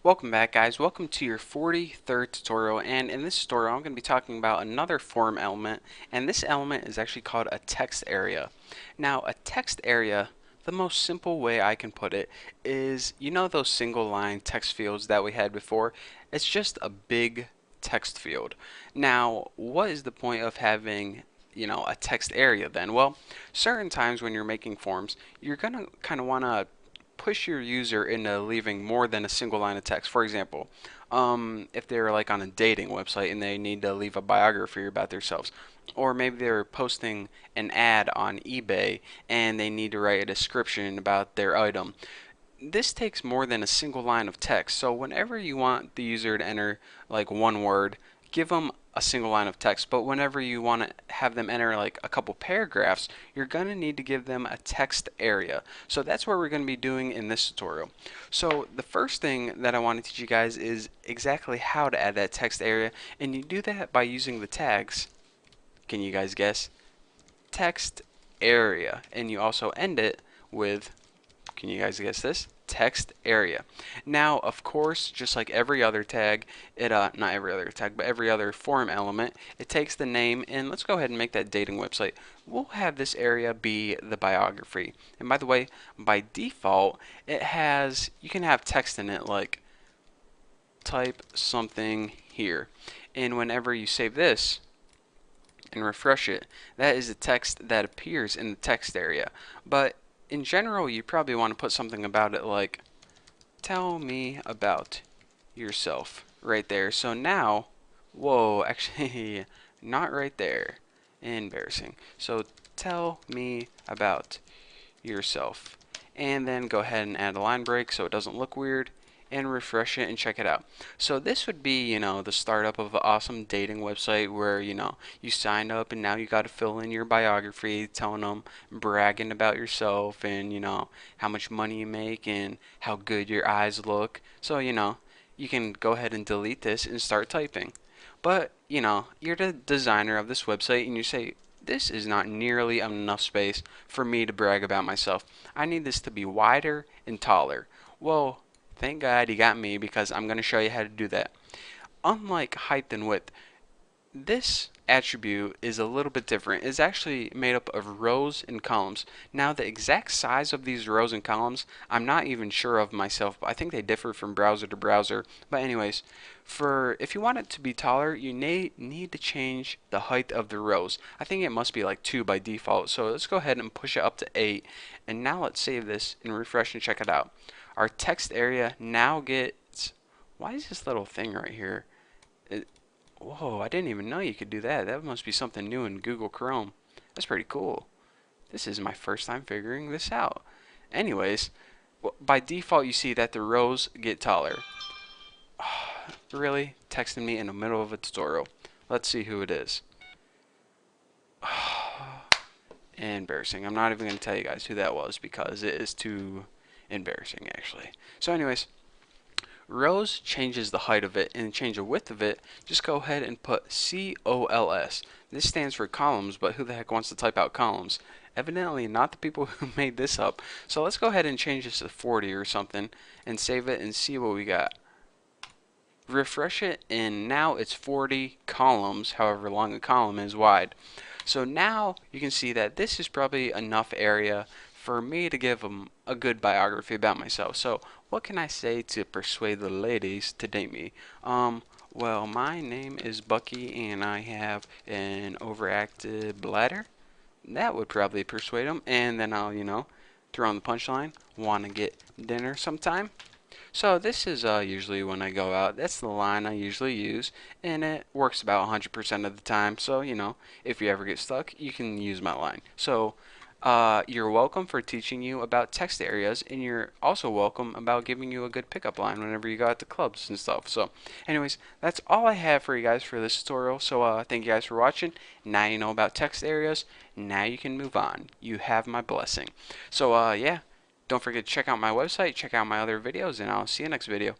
Welcome back, guys. Welcome to your 43rd tutorial, and in this tutorial I'm going to be talking about another form element, and this element is actually called a text area. Now, a text area, the most simple way I can put it is, you know those single line text fields that we had before? It's just a big text field. Now, what is the point of having a text area then? Well, certain times when you're making forms, you're going to kind of want to push your user into leaving more than a single line of text. For example, if they're like on a dating website and they need to leave a biography about themselves, or maybe they're posting an ad on eBay and they need to write a description about their item. This takes more than a single line of text. So whenever you want the user to enter like one word, give them a single line of text. But whenever you want to have them enter like a couple paragraphs, you're going to need to give them a text area. So that's what we're going to be doing in this tutorial. So the first thing that I want to teach you guys is exactly how to add that text area, and you do that by using the tags. Can you guys guess? Text area, and you also end it with, can you guys guess this? Text area. Now, of course, just like every other tag, not every other tag, but every other form element, it takes the name, and let's go ahead and make that dating website. We'll have this area be the biography. And by the way, by default, it has, you can have text in it like type something here. And whenever you save this and refresh it, that is the text that appears in the text area. But in general, you probably want to put something about it like, tell me about yourself, right there. So now, whoa, actually, not right there. Embarrassing. So tell me about yourself. And then go ahead and add a line break so it doesn't look weird, and refresh it and check it out. So this would be, the startup of an awesome dating website where, you signed up and now you got to fill in your biography, telling them, bragging about yourself and, how much money you make and how good your eyes look. So, you can go ahead and delete this and start typing. But, you're the designer of this website and you say, this is not nearly enough space for me to brag about myself. I need this to be wider and taller. Well, thank God you got me, because I'm going to show you how to do that. Unlike height and width, this attribute is a little bit different. It's actually made up of rows and columns. Now, the exact size of these rows and columns, I'm not even sure of myself, but I think they differ from browser to browser. But anyways, if you want it to be taller, you need to change the height of the rows. I think it must be like 2 by default. So let's go ahead and push it up to 8. And now let's save this and refresh and check it out. Our text area now gets, why is this little thing right here? Whoa, I didn't even know you could do that. That must be something new in Google Chrome. That's pretty cool. This is my first time figuring this out. Anyways, by default you see that the rows get taller. Really? Texting me in the middle of a tutorial. Let's see who it is. Embarrassing. I'm not even going to tell you guys who that was because it is too embarrassing actually. So anyways, rows changes the height of it, and change the width of it, just go ahead and put COLS. This stands for columns, but who the heck wants to type out columns? Evidently not the people who made this up. So let's go ahead and change this to 40 or something and save it and see what we got. Refresh it, and now it's 40 columns, however long a column is wide. So now you can see that this is probably enough area for me to give them a good biography about myself. So what can I say to persuade the ladies to date me? Well, my name is Bucky and I have an overactive bladder. That would probably persuade them. And then I'll, throw on the punchline, want to get dinner sometime. So this is usually when I go out. That's the line I usually use, and it works about 100% of the time. So, if you ever get stuck, you can use my line. So you're welcome for teaching you about text areas, and you're also welcome about giving you a good pickup line whenever you go out to clubs and stuff. So anyways, that's all I have for you guys for this tutorial. So thank you guys for watching. Now you know about text areas. Now you can move on. You have my blessing. So yeah, don't forget to check out my website, check out my other videos, and I'll see you next video.